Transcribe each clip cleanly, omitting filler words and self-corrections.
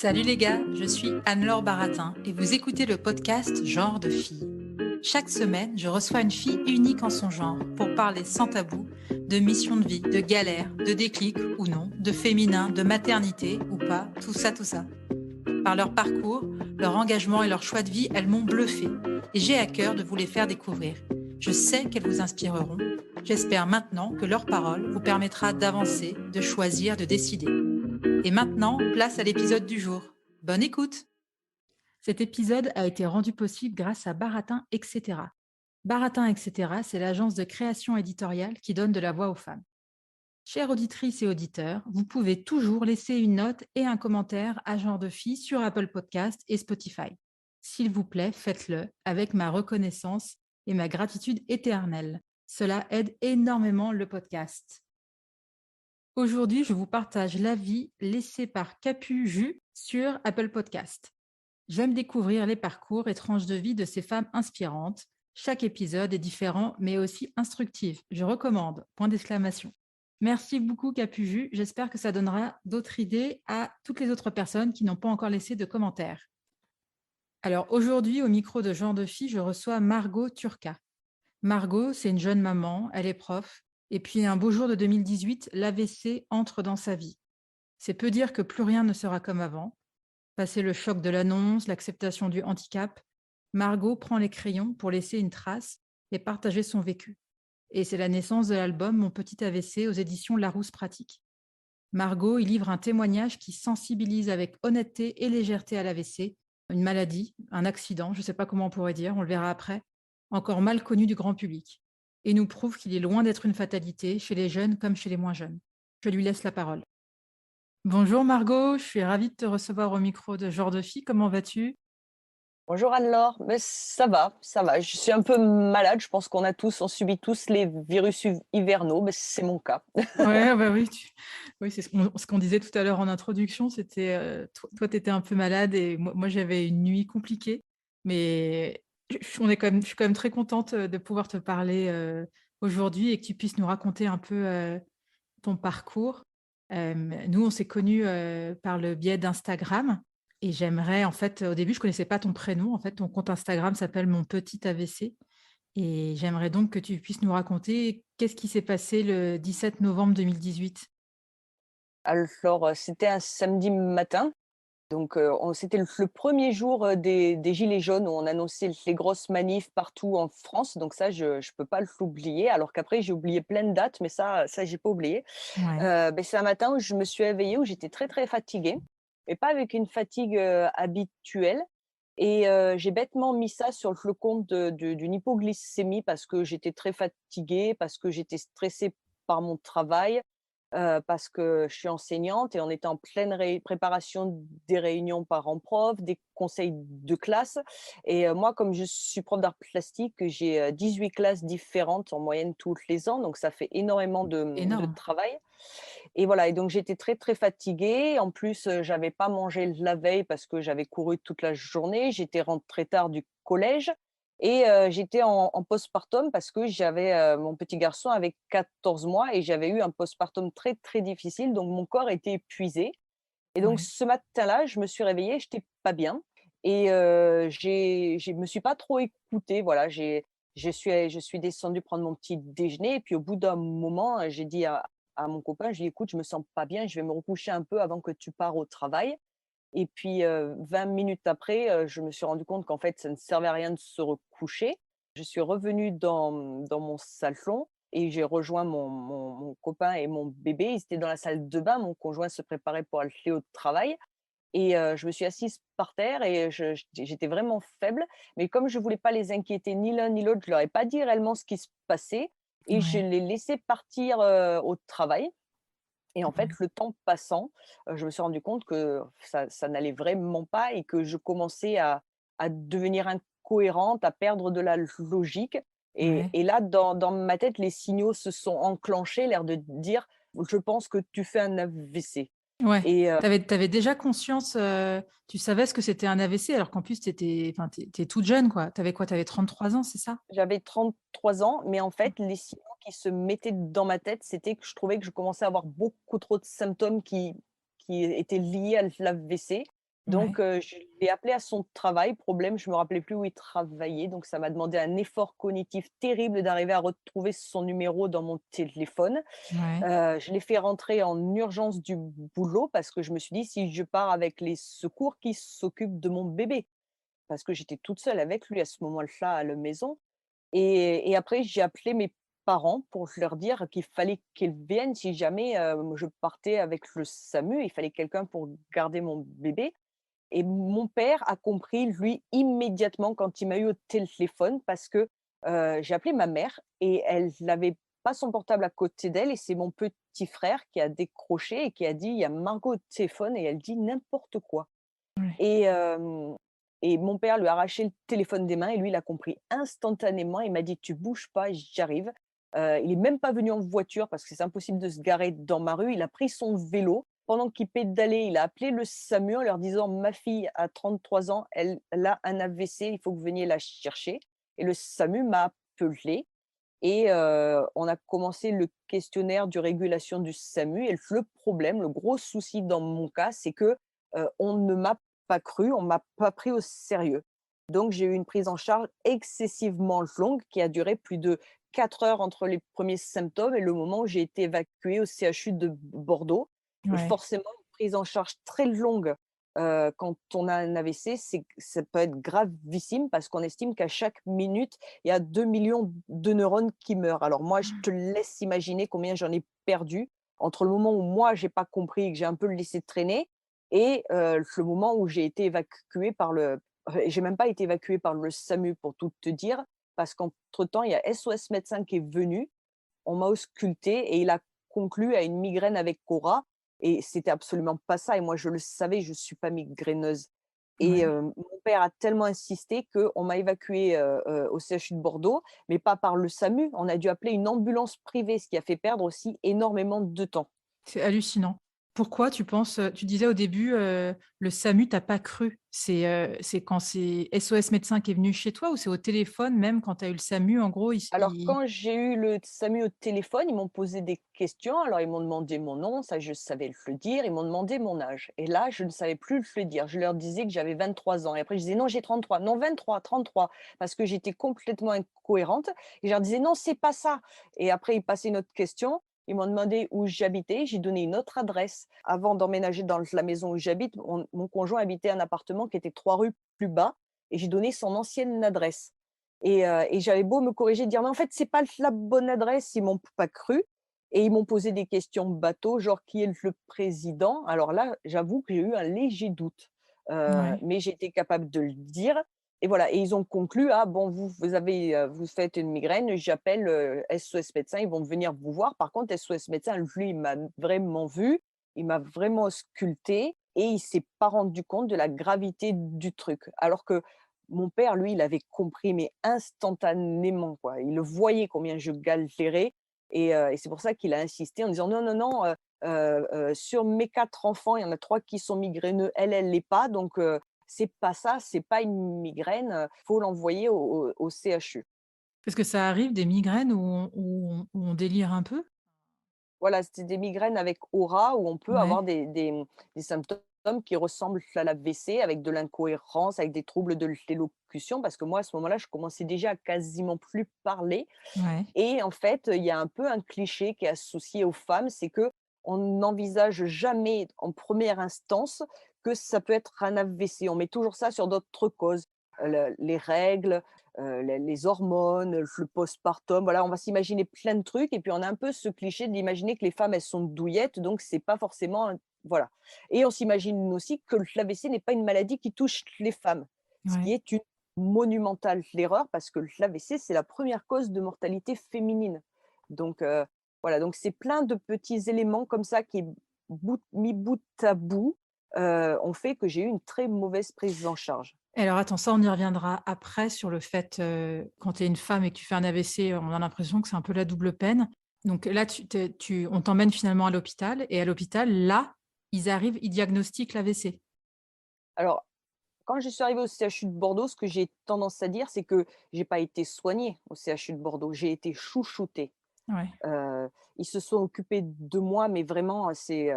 Salut les gars, je suis Anne-Laure Baratin et vous écoutez le podcast Genre de fille. Chaque semaine, je reçois une fille unique en son genre pour parler sans tabou de mission de vie, de galère, de déclic ou non, de féminin, de maternité ou pas, tout ça, tout ça. Par leur parcours, leur engagement et leur choix de vie, elles m'ont bluffé et j'ai à cœur de vous les faire découvrir. Je sais qu'elles vous inspireront. J'espère maintenant que leur parole vous permettra d'avancer, de choisir, de décider. Et maintenant, place à l'épisode du jour. Bonne écoute! Cet épisode a été rendu possible grâce à Baratin, etc. Baratin, etc., c'est l'agence de création éditoriale qui donne de la voix aux femmes. Chères auditrices et auditeurs, vous pouvez toujours laisser une note et un commentaire à Genre de Fille sur Apple Podcast et Spotify. S'il vous plaît, faites-le avec ma reconnaissance et ma gratitude éternelle. Cela aide énormément le podcast. Aujourd'hui, je vous partage l'avis laissé par Capu Jus sur Apple Podcast. J'aime découvrir les parcours et tranches de vie de ces femmes inspirantes. Chaque épisode est différent, mais aussi instructif. Je recommande. Point d'exclamation. Merci beaucoup, Capu Jus. J'espère que ça donnera d'autres idées à toutes les autres personnes qui n'ont pas encore laissé de commentaires. Alors aujourd'hui, au micro de Genre de Fille, je reçois Margot Turca. Margot, c'est une jeune maman, elle est prof. Et puis un beau jour de 2018, l'AVC entre dans sa vie. C'est peu dire que plus rien ne sera comme avant. Passé le choc de l'annonce, l'acceptation du handicap, Margot prend les crayons pour laisser une trace et partager son vécu. Et c'est la naissance de l'album Mon petit AVC aux éditions Larousse Pratique. Margot y livre un témoignage qui sensibilise avec honnêteté et légèreté à l'AVC, une maladie, un accident, je ne sais pas comment on pourrait dire, on le verra après, encore mal connu du grand public, et nous prouve qu'il est loin d'être une fatalité chez les jeunes comme chez les moins jeunes. Je lui laisse la parole. Bonjour Margot, je suis ravie de te recevoir au micro de Genre de Fille. Comment vas-tu? Bonjour Anne-Laure, mais ça va, ça va. Je suis un peu malade, je pense on subit tous les virus hivernaux, mais c'est mon cas. Ouais, bah oui, oui, c'est ce qu'on disait tout à l'heure en introduction, c'était toi, tu étais un peu malade et moi j'avais une nuit compliquée, mais je suis quand même très contente de pouvoir te parler aujourd'hui et que tu puisses nous raconter un peu ton parcours. Nous, on s'est connus par le biais d'Instagram et j'aimerais, en fait, au début, je connaissais pas ton prénom. En fait, ton compte Instagram s'appelle Mon Petit AVC et j'aimerais donc que tu puisses nous raconter qu'est-ce qui s'est passé le 17 novembre 2018. Alors, c'était un samedi matin, donc c'était le premier jour des Gilets jaunes où on annonçait les grosses manifs partout en France, donc ça, je ne peux pas l'oublier, alors qu'après j'ai oublié plein de dates, mais ça j'ai pas oublié. Ouais, C'est un matin où je me suis réveillée, où j'étais très, très fatiguée, mais pas avec une fatigue habituelle. Et j'ai bêtement mis ça sur le compte d'une hypoglycémie parce que j'étais très fatiguée, parce que j'étais stressée par mon travail, parce que je suis enseignante et on était en pleine préparation des réunions parents-prof, des conseils de classe. Et moi, comme je suis prof d'art plastique, j'ai 18 classes différentes en moyenne tous les ans, donc ça fait énormément de énorme. travail. Et voilà, et donc j'étais très, très fatiguée. En plus, j'avais pas mangé la veille parce que j'avais couru toute la journée. J'étais rentrée tard du collège et j'étais en postpartum parce que j'avais, mon petit garçon avait 14 mois et j'avais eu un postpartum très, très difficile, donc mon corps était épuisé. Et donc Ouais. ce matin-là, je me suis réveillée, j'étais pas bien et je me suis pas trop écoutée. Voilà, je suis descendue prendre mon petit déjeuner et puis au bout d'un moment, j'ai dit à mon copain, je lui ai dit: «Écoute, je me sens pas bien, je vais me recoucher un peu avant que tu pars au travail». Et puis 20 minutes après, je me suis rendu compte qu'en fait, ça ne servait à rien de se recoucher. Je suis revenue dans mon salon et j'ai rejoint mon copain et mon bébé. Ils étaient dans la salle de bain. Mon conjoint se préparait pour aller au travail et je me suis assise par terre et j'étais vraiment faible. Mais comme je voulais pas les inquiéter ni l'un ni l'autre, je leur ai pas dit réellement ce qui se passait et je Ouais, les laissais partir, au travail. Et en fait, ouais. le temps passant, je me suis rendu compte que ça n'allait vraiment pas et que je commençais à devenir incohérente, à perdre de la logique. Et Ouais. et là, dans ma tête, les signaux se sont enclenchés, l'air de dire: «Je pense que tu fais un AVC». Ouais. Et Tu avais déjà conscience, tu savais ce que c'était un AVC alors qu'en plus enfin, tu toute jeune quoi. Tu avais quoi? Tu avais 33 ans, c'est ça? j'avais 33 ans, mais en fait, les signaux qui se mettaient dans ma tête, c'était que je trouvais que je commençais à avoir beaucoup trop de symptômes qui étaient liés à l'AVC. Ouais. Donc je l'ai appelé à son travail. Problème, je me rappelais plus où il travaillait, donc ça m'a demandé un effort cognitif terrible d'arriver à retrouver son numéro dans mon téléphone. Ouais. Je l'ai fait rentrer en urgence du boulot parce que je me suis dit: «Si je pars avec les secours, qui s'occupe de mon bébé?» Parce que j'étais toute seule avec lui à ce moment-là à la maison. Et après, j'ai appelé mes parents pour leur dire qu'il fallait qu'ils viennent si jamais, je partais avec le SAMU. Il fallait quelqu'un pour garder mon bébé. Et mon père a compris, lui, immédiatement quand il m'a eu au téléphone parce que, j'ai appelé ma mère et elle n'avait pas son portable à côté d'elle et c'est mon petit frère qui a décroché et qui a dit: «Il y a Margot au téléphone» et elle dit n'importe quoi. Ouais. Et et mon père lui a arraché le téléphone des mains et lui, il a compris instantanément. Il m'a dit: «Tu bouges pas, j'arrive». Il est même pas venu en voiture parce que c'est impossible de se garer dans ma rue. Il a pris son vélo. Pendant qu'il pédalait, il a appelé le SAMU en leur disant: «Ma fille a 33 ans, elle a un AVC, il faut que vous veniez la chercher» et le SAMU m'a appelé et on a commencé le questionnaire de régulation du SAMU et le problème, le gros souci dans mon cas, c'est que, on ne m'a pas cru, on m'a pas pris au sérieux. Donc j'ai eu une prise en charge excessivement longue qui a duré plus de 4 heures entre les premiers symptômes et le moment où j'ai été évacuée au CHU de Bordeaux et Ouais. forcément une prise en charge très longue, quand on a un AVC, ça peut être gravissime parce qu'on estime qu'à chaque minute, il y a 2 millions de neurones qui meurent. Alors moi, je te laisse imaginer combien j'en ai perdu entre le moment où moi, j'ai pas compris et que j'ai un peu laissé traîner et le moment où j'ai été évacuée par le j'ai même pas été évacuée par le SAMU pour tout te dire, parce qu'entre temps, il y a SOS Médecins qui est venu, on m'a auscultée et il a conclu à une migraine avec aura et c'était absolument pas ça et moi je le savais, je suis pas migraineuse et Ouais. mon père a tellement insisté qu'on m'a évacuée, au CHU de Bordeaux, mais pas par le SAMU. On a dû appeler une ambulance privée, ce qui a fait perdre aussi énormément de temps. C'est hallucinant. Pourquoi tu penses, tu disais au début, le SAMU t'a pas cru. C'est quand c'est SOS Médecins qui est venu chez toi ou c'est au téléphone même quand tu as eu le SAMU en gros Alors quand j'ai eu le SAMU au téléphone, ils m'ont posé des questions. Alors ils m'ont demandé mon nom, ça je savais le dire. Ils m'ont demandé mon âge et là, je ne savais plus le dire. Je leur disais que j'avais 23 ans et après je disais: «Non, j'ai 33, non 23, 33» parce que j'étais complètement incohérente et je leur disais: «Non, c'est pas ça» et après ils passaient une autre question. Ils m'ont demandé où j'habitais, j'ai donné une autre adresse. Avant d'emménager dans la maison où j'habite, mon conjoint habitait un appartement qui était 3 rues plus bas et j'ai donné son ancienne adresse. Et j'avais beau me corriger, dire: «Mais en fait, c'est pas la bonne adresse», ils m'ont pas cru et ils m'ont posé des questions bateau, genre: «Qui est le président?» Alors là, j'avoue que j'ai eu un léger doute, Ouais. mais j'ai été capable de le dire et voilà et ils ont conclu: «Ah bon, vous avez, vous faites une migraine, j'appelle, SOS Médecins, ils vont venir vous voir». Par contre, SOS Médecins, lui, il m'a vraiment vu, il m'a vraiment auscultée et il s'est pas rendu compte de la gravité du truc. Alors que mon père, lui, il avait compris, mais instantanément, quoi. Il le voyait combien je galérais et c'est pour ça qu'il a insisté en disant: «Non, non, non, sur mes 4 enfants, il y en a 3 qui sont migraineux, elle l'est pas, donc c'est pas ça, c'est pas une migraine, faut l'envoyer au CHU». Parce que ça arrive des migraines où on délire un peu? Voilà, c'était des migraines avec aura où on peut Ouais. avoir des symptômes qui ressemblent à l'AVC avec de l'incohérence, avec des troubles de l'élocution parce que moi, à ce moment-là, je commençais déjà à quasiment plus parler Ouais. et en fait, il y a un peu un cliché qui est associé aux femmes, c'est que on n'envisage jamais en première instance que ça peut être un AVC. On met toujours ça sur d'autres causes, les règles, les hormones, le postpartum, voilà, on va s'imaginer plein de trucs et puis on a un peu ce cliché d'imaginer que les femmes, elles sont douillettes, donc c'est pas forcément un voilà et on s'imagine aussi que l'AVC n'est pas une maladie qui touche les femmes, ce qui Ouais. est une monumentale l'erreur parce que l'AVC, c'est la première cause de mortalité féminine. Donc voilà, donc c'est plein de petits éléments comme ça qui mis bout à bout, ont fait que j'ai eu une très mauvaise prise en charge. Et alors attends, ça on y reviendra après sur le fait, quand tu es une femme et que tu fais un AVC, on a l'impression que c'est un peu la double peine. Donc là on t'emmène finalement à l'hôpital et à l'hôpital, là, ils arrivent, ils diagnostiquent l'AVC? Alors, quand je suis arrivée au CHU de Bordeaux, ce que j'ai tendance à dire, c'est que j'ai pas été soignée au CHU de Bordeaux, j'ai été chouchoutée. Ouais. Ils se sont occupés de moi, mais vraiment, c'est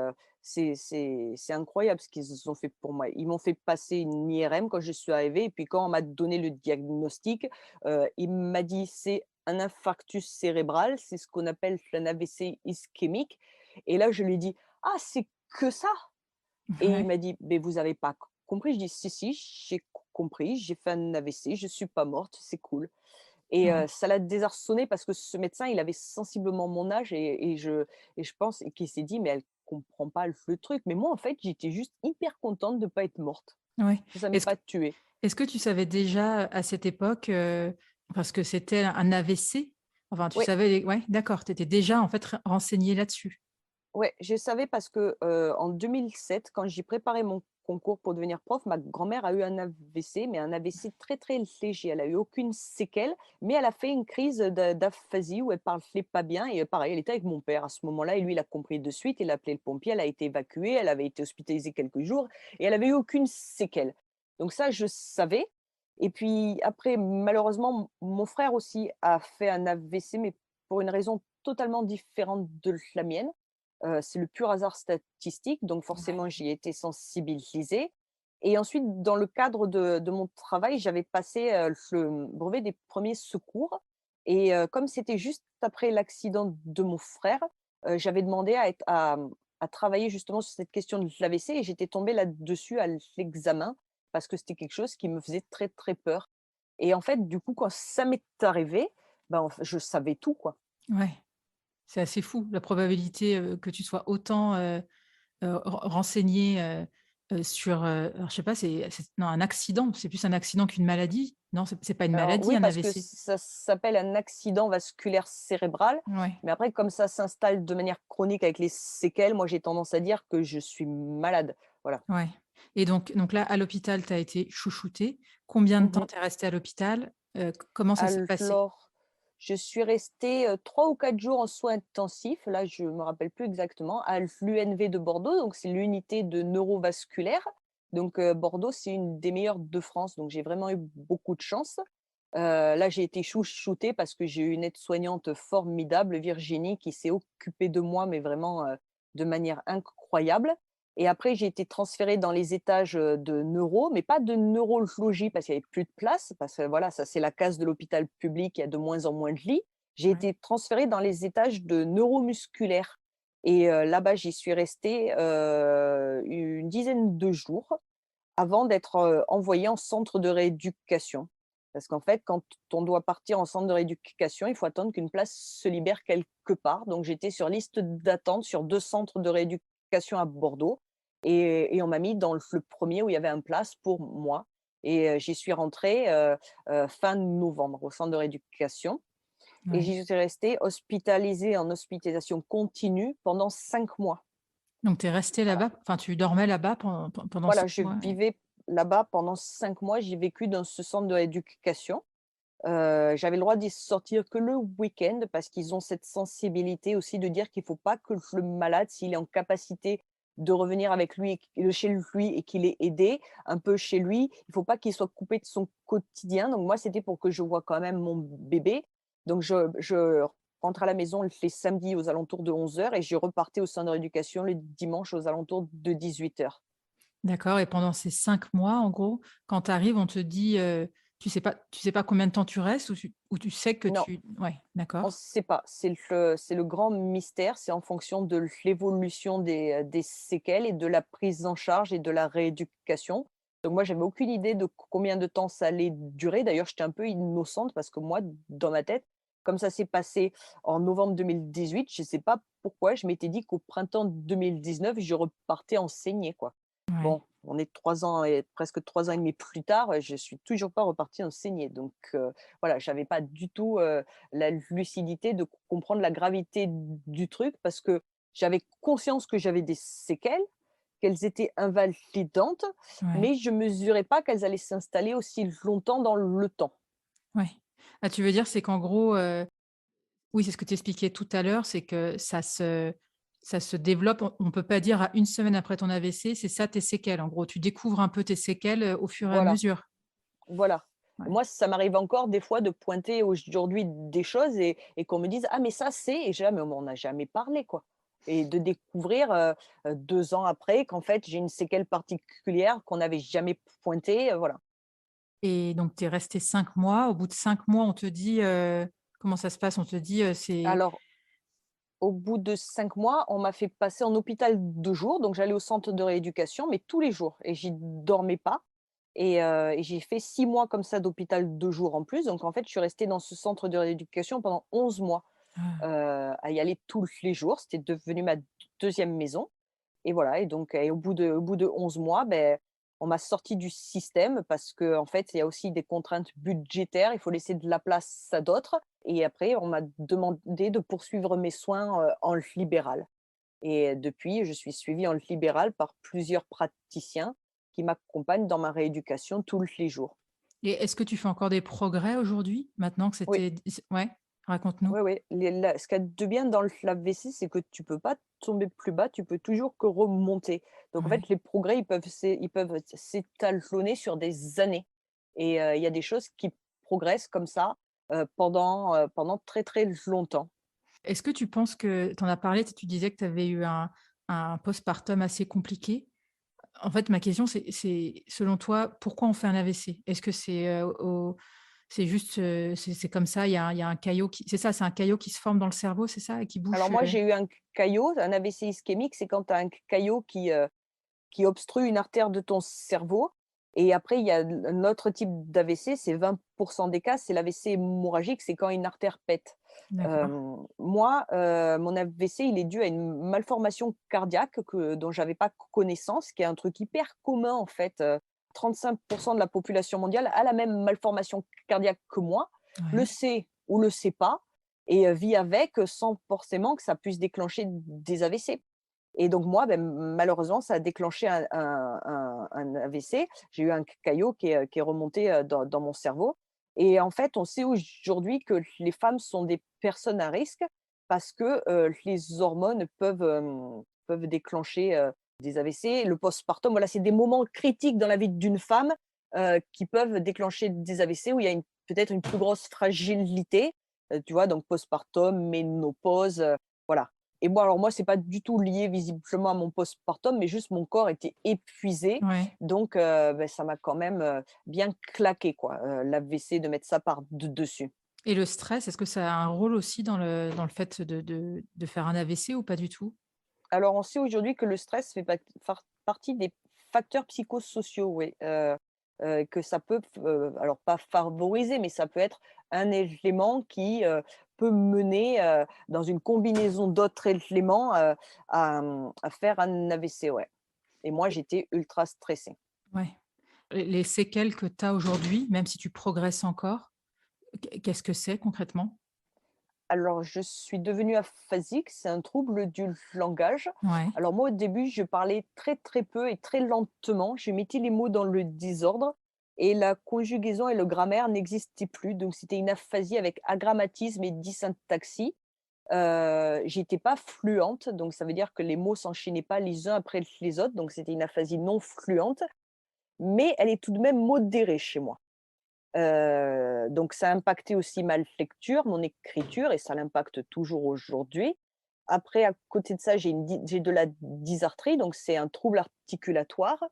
incroyable ce qu'ils ont fait pour moi. Ils m'ont fait passer une IRM quand je suis arrivée et puis quand on m'a donné le diagnostic, il m'a dit: «C'est un infarctus cérébral, c'est ce qu'on appelle un AVC ischémique» et là, je lui ai dit: «Ah, c'est que ça?» et il Ouais. m'a dit: «Mais vous avez pas compris?» Je dis: «Si, si, j'ai compris, j'ai fait un AVC, je suis pas morte, c'est cool». Et Ouais. ça l'a désarçonné parce que ce médecin, il avait sensiblement mon âge et je pense et qu'il s'est dit: «Mais elle comprend pas le truc». Mais moi, en fait, j'étais juste hyper contente de pas être morte. Ouais. Ça m'ait Est-ce que pas tuée. est-ce que tu savais déjà à cette époque, parce que c'était un AVC? Enfin, tu Ouais, savais les ouais, d'accord, tu étais déjà en fait renseignée là-dessus? ouais, je savais parce que, en 2007, quand j'ai préparé mon concours pour devenir prof, ma grand-mère a eu un AVC, mais un AVC très, très léger. Elle a eu aucune séquelle, mais elle a fait une crise d'aphasie où elle parlait pas bien et pareil, elle était avec mon père à ce moment-là et lui, il a compris de suite, il a appelé le pompier, elle a été évacuée, elle avait été hospitalisée quelques jours et elle avait eu aucune séquelle. Donc ça, je savais et puis après, malheureusement, mon frère aussi a fait un AVC, mais pour une raison totalement différente de la mienne. C'est le pur hasard statistique, donc Ouais. forcément j'y ai été sensibilisée et ensuite dans le cadre de mon travail, j'avais passé, le brevet des premiers secours et comme c'était juste après l'accident de mon frère, j'avais demandé à travailler justement sur cette question de l'AVC et j'étais tombée là-dessus à l'examen parce que c'était quelque chose qui me faisait très, très peur et en fait, du coup, quand ça m'est arrivé, ben, je savais tout, quoi. Ouais. C'est assez fou la probabilité, que tu sois autant, renseignée, sur, alors je sais pas, c'est non, un accident, c'est plus un accident qu'une maladie? Non, c'est pas une Alors maladie oui, un parce que AVC? ça s'appelle un accident vasculaire cérébral, Ouais, mais après comme ça s'installe de manière chronique avec les séquelles, moi j'ai tendance à dire que je suis malade. Voilà. ouais, et donc là, à l'hôpital, tu as été chouchoutée. Combien de temps Mmh. tu es restée à l'hôpital? Comment ça s'est passé? Alors, je suis restée, 3 ou 4 jours en soins intensifs, là je me rappelle plus exactement, à l'UNV de Bordeaux, donc c'est l'unité de neurovasculaire. Donc Bordeaux, c'est une des meilleures de France, donc j'ai vraiment eu beaucoup de chance. Là, j'ai été chouchoutée parce que j'ai eu une aide-soignante formidable, Virginie, qui s'est occupée de moi, mais vraiment, de manière incroyable et après j'ai été transférée dans les étages, de neuro, mais pas de neurologie parce qu'il y avait plus de place, parce que voilà, ça c'est la case de l'hôpital public, il y a de moins en moins de lits. J'ai Ouais. été transférée dans les étages de neuromusculaire et là-bas, j'y suis restée, une dizaine de jours avant d'être, envoyée en centre de rééducation. Parce qu'en fait, quand on doit partir en centre de rééducation, il faut attendre qu'une place se libère quelque part. Donc j'étais sur liste d'attente sur 2 centres de rééducation à Bordeaux et on m'a mis dans le 1er où il y avait une place pour moi et j'y suis rentrée, fin novembre au centre de rééducation et Ouais. j'y suis restée hospitalisée en hospitalisation continue pendant 5 mois. Donc tu es restée Voilà. là-bas, enfin tu dormais là-bas pendant 5 Voilà, je mois? Ouais. vivais là-bas pendant 5 mois. J'ai vécu dans ce centre de rééducation. J'avais le droit d'y sortir que le week-end parce qu'ils ont cette sensibilité aussi de dire qu'il ne faut pas que le malade, s'il est en capacité de revenir avec lui chez lui et qu'il est aidé un peu chez lui, il ne faut pas qu'il soit coupé de son quotidien. Donc moi, c'était pour que je voie quand même mon bébé. Donc je rentrais à la maison les samedis aux alentours de 11 heures et je repartais au centre de rééducation le dimanche aux alentours de 18 heures. D'accord, et pendant ces 5 mois, en gros, quand tu arrives, on te dit, tu sais pas combien de temps tu restes ou tu sais que Non. tu ouais, On ne d'accord. sait pas, c'est le grand mystère, c'est en fonction de l'évolution des séquelles et de la prise en charge et de la rééducation. Donc moi, j'avais aucune idée de combien de temps ça allait durer. D'ailleurs, j'étais un peu innocente parce que moi, dans ma tête, comme ça s'est passé en novembre 2018, je ne sais pas pourquoi, je m'étais dit qu'au printemps 2019, je repartais enseigner, quoi. Ouais. Bon, on est 3 ans et presque 3 ans et demi plus tard, je suis toujours pas repartie enseigner. Donc voilà, j'avais pas du tout, la lucidité de comprendre la gravité du truc parce que j'avais conscience que j'avais des séquelles, qu'elles étaient invalidantes, Ouais, mais je mesurais pas qu'elles allaient s'installer aussi longtemps dans le temps. ouais. Ah, tu veux dire, c'est qu'en gros, oui, c'est ce que tu expliquais tout à l'heure, c'est que ça se développe, on peut pas dire à une semaine après ton AVC, c'est ça tes séquelles. En gros, tu découvres un peu tes séquelles, au fur et à Voilà, mesure. voilà. Ouais. Et moi, ça m'arrive encore des fois de pointer aujourd'hui des choses et qu'on me dise: «Ah mais ça c'est» et j'ai: «Ah mais on m'en a jamais parlé quoi» et de découvrir, 2 ans après qu'en fait j'ai une séquelle particulière qu'on n'avait jamais pointée, voilà. Et donc tu es restée 5 mois. Au bout de 5 mois, on te dit, comment ça se passe? On te dit, c'est Alors au bout de 5 mois, on m'a fait passer en hôpital de jour, donc j'allais au centre de rééducation, mais tous les jours et j'y dormais pas et j'ai fait 6 mois comme ça d'hôpital de jour en plus, donc en fait, je suis restée dans ce centre de rééducation pendant 11 mois, ah, à y aller tous les jours. C'était devenu ma deuxième maison et voilà et donc et au bout de 11 mois, ben on m'a sorti du système parce que en fait, il y a aussi des contraintes budgétaires. Il faut laisser de la place à d'autres et après on m'a demandé de poursuivre mes soins, en libéral et depuis, je suis suivie en libéral par plusieurs praticiens qui m'accompagnent dans ma rééducation tous les jours. et est-ce que tu fais encore des progrès aujourd'hui? Maintenant que Oui. c'était ouais, raconte-nous. Oui, oui, ce qu'il y a de bien dans le lave-vaisselle, c'est que tu peux pas tomber plus bas, tu peux toujours que remonter. Donc en Ouais. fait, les progrès, ils peuvent s'étalonner sur des années et il y a des choses qui progressent comme ça, pendant très, très longtemps. Est-ce que tu penses que tu en as parlé, tu disais que tu avais eu un postpartum assez compliqué. En fait, ma question, c'est selon toi, pourquoi on fait un AVC? Est-ce que c'est, au c'est juste, c'est comme ça, il y a un caillot qui c'est ça, c'est un caillot qui se forme dans le cerveau, c'est ça? Et qui Alors bouche, moi, j'ai eu un caillot, un AVC ischémique, c'est quand tu as un caillot qui obstrue une artère de ton cerveau. Et après, il y a un autre type d'AVC, c'est 20 des cas, c'est l'AVC hémorragique, c'est quand une artère pète. d'accord. Moi, mon AVC, il est dû à une malformation cardiaque dont j'avais pas connaissance, qui est un truc hyper commun en fait. 35 de la population mondiale a la même malformation cardiaque que moi, le Ouais. sait ou le sait pas, et vit avec sans forcément que ça puisse déclencher des AVC. Et donc moi, malheureusement, ça a déclenché un AVC. J'ai eu un caillot qui est remonté, dans mon cerveau et en fait, on sait aujourd'hui que les femmes sont des personnes à risque parce que, les hormones peuvent déclencher, des AVC. Le postpartum, voilà, c'est des moments critiques dans la vie d'une femme, qui peuvent déclencher des AVC où il y a peut-être une plus grosse fragilité, tu vois? Donc postpartum, ménopause, voilà. Et moi, alors moi, c'est pas du tout lié visiblement à mon postpartum, mais juste mon corps était épuisé. Ouais. Donc, ça m'a quand même, bien claqué quoi, l'AVC, de mettre ça par dessus. Et le stress, est-ce que ça a un rôle aussi dans le fait de faire un AVC ou pas du tout? Alors on sait aujourd'hui que le stress fait partie des facteurs psychosociaux, oui, que ça peut alors pas favoriser, mais ça peut être un élément qui, peut mener, dans une combinaison d'autres éléments, à faire un AVC, ouais. Et moi, Et j'étais ultra stressée. ouais. Les séquelles que tu as aujourd'hui, même si tu progresses encore, qu'est-ce que c'est concrètement? Alors, je suis devenue aphasique, c'est un trouble du langage. Ouais. Alors moi, au début, je parlais très, très peu et très lentement. Je mettais les mots dans le désordre et la conjugaison et le grammaire n'existaient plus. Donc, c'était une aphasie avec agrammatisme et dysyntaxie. J'étais pas fluente, donc ça veut dire que les mots s'enchaînaient pas les uns après les autres. Donc, c'était une aphasie non fluente, mais elle est tout de même modérée chez moi. Donc ça a impacté aussi ma lecture, mon écriture et ça l'impacte toujours aujourd'hui. Après, à côté de ça, j'ai de la dysarthrie, donc c'est un trouble articulatoire.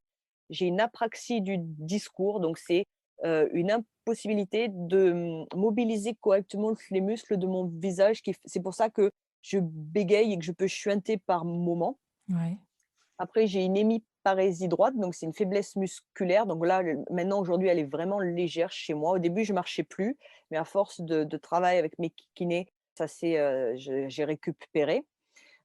J'ai une apraxie du discours, donc c'est, une impossibilité de, mobiliser correctement les muscles de mon visage c'est pour ça que je bégaye et que je peux chuinter par moments. Ouais. Après, j'ai une hémiparésie droite, donc c'est une faiblesse musculaire. Donc là, maintenant, aujourd'hui, elle est vraiment légère chez moi. Au début, je marchais plus, mais à force de travail avec mes kinés, j'ai récupéré.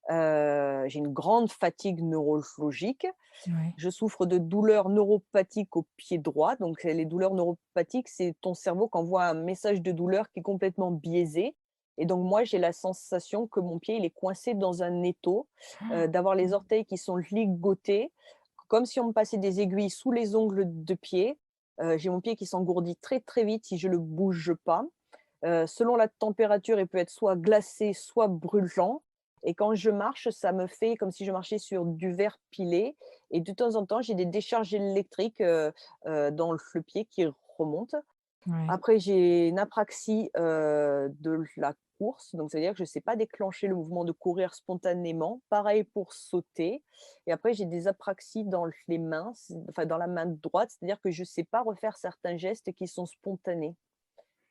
J'ai une grande fatigue neurologique. Ouais. Je souffre de douleurs neuropathiques au pied droit. Donc, les douleurs neuropathiques, c'est ton cerveau qui envoie un message de douleur qui est complètement biaisé. Et donc, moi, j'ai la sensation que mon pied, il est coincé dans un étau, d'avoir les orteils qui sont ligotés, comme si on me passait des aiguilles sous les ongles de pied. J'ai mon pied qui s'engourdit très, très vite si je ne le bouge pas. Selon la température, il peut être soit glacé, soit brûlant. Et quand je marche, ça me fait comme si je marchais sur du verre pilé. Et de temps en temps, j'ai des décharges électriques dans le pied qui remontent. Ouais. Après, j'ai une apraxie, de la course, donc c'est-à-dire que je ne sais pas déclencher le mouvement de courir spontanément. Pareil pour sauter et après j'ai des apraxies dans les mains, enfin dans la main droite, c'est-à-dire que je ne sais pas refaire certains gestes qui sont spontanés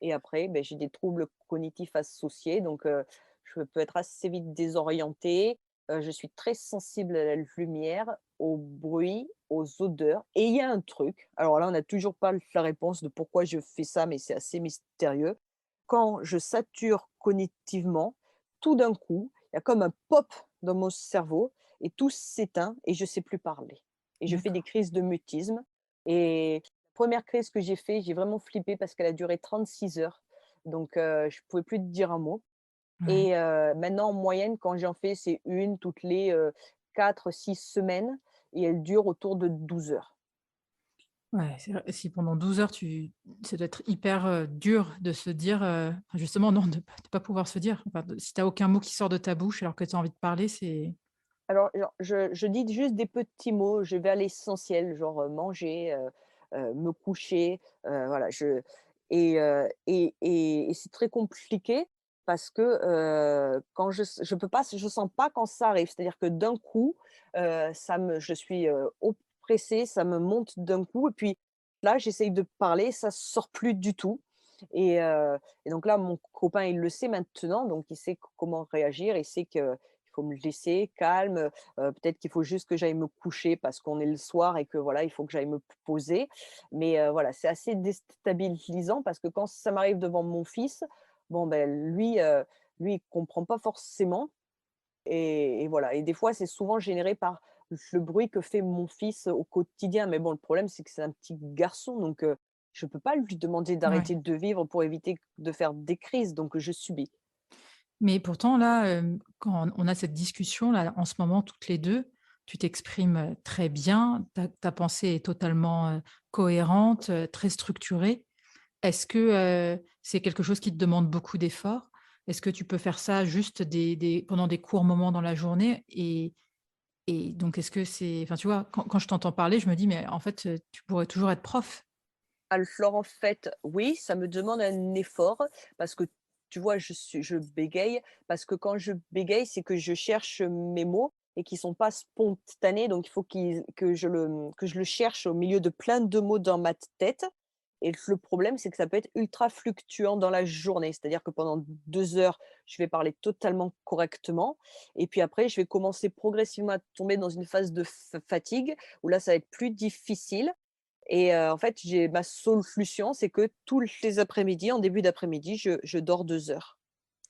et après, beh, j'ai des troubles cognitifs associés, donc je peux être assez vite désorientée, je suis très sensible à la lumière, au bruit, aux odeurs et il y a un truc, alors là, on n'a toujours pas la réponse de pourquoi je fais ça, mais c'est assez mystérieux. Quand je sature cognitivement, tout d'un coup, il y a comme un pop dans mon cerveau et tout s'éteint et je ne sais plus parler et je fais des D'accord. crises de mutisme et première crise que j'ai fait, j'ai vraiment flippé parce qu'elle a duré 36 heures. Donc je pouvais plus te dire un mot Ouais. et maintenant en moyenne quand j'en fais, c'est une toutes les, 4-6 semaines et elle dure autour de 12 heures. Ouais, c'est vrai, si pendant 12 heures ça doit être hyper, dur de se dire, enfin justement non, de pas pouvoir se dire, enfin si tu as aucun mot qui sort de ta bouche alors que tu as envie de parler, c'est Alors genre je dis juste des petits mots, je vais à l'essentiel, genre, manger, me coucher, voilà, et c'est très compliqué parce que, quand je peux pas, je sens pas quand ça arrive. C'est-à-dire que d'un coup, je suis, oppressée, ça me monte d'un coup et puis là, j'essaye de parler, ça sort plus du tout et donc là, mon copain, il le sait maintenant, donc il sait comment réagir, il sait que il faut me laisser calme, peut-être qu'il faut juste que j'aille me coucher parce qu'on est le soir et que voilà, il faut que j'aille me poser. Mais voilà, c'est assez déstabilisant parce que quand ça m'arrive devant mon fils, bon ben lui il comprend pas forcément et voilà et des fois, c'est souvent généré par le bruit que fait mon fils au quotidien. Mais bon, le problème, c'est que c'est un petit garçon donc je peux pas lui demander ouais. d'arrêter de vivre pour éviter de faire des crises donc je subis. Mais pourtant là, quand on a cette discussion là, en ce moment toutes les 2, tu t'exprimes, très bien, ta pensée est totalement, cohérente, très structurée. Est-ce que, c'est quelque chose qui te demande beaucoup d'efforts? Est-ce que tu peux faire ça juste des pendant des courts moments dans la journée? Et donc est-ce que c'est enfin, tu vois, quand je t'entends parler, je me dis: «Mais en fait, tu pourrais toujours être prof». Alors en fait, oui, ça me demande un effort parce que tu vois, je bégaye parce que quand je bégaye, c'est que je cherche mes mots et qui sont pas spontanés, donc il faut que je le cherche au milieu de plein de mots dans ma tête et le problème, c'est que ça peut être ultra fluctuant dans la journée. C'est-à-dire que pendant 2 heures, je vais parler totalement correctement et puis après, je vais commencer progressivement à tomber dans une phase de fatigue où là, ça va être plus difficile et en fait, j'ai ma solution, c'est que tous les après-midi, en début d'après-midi, je dors 2 heures.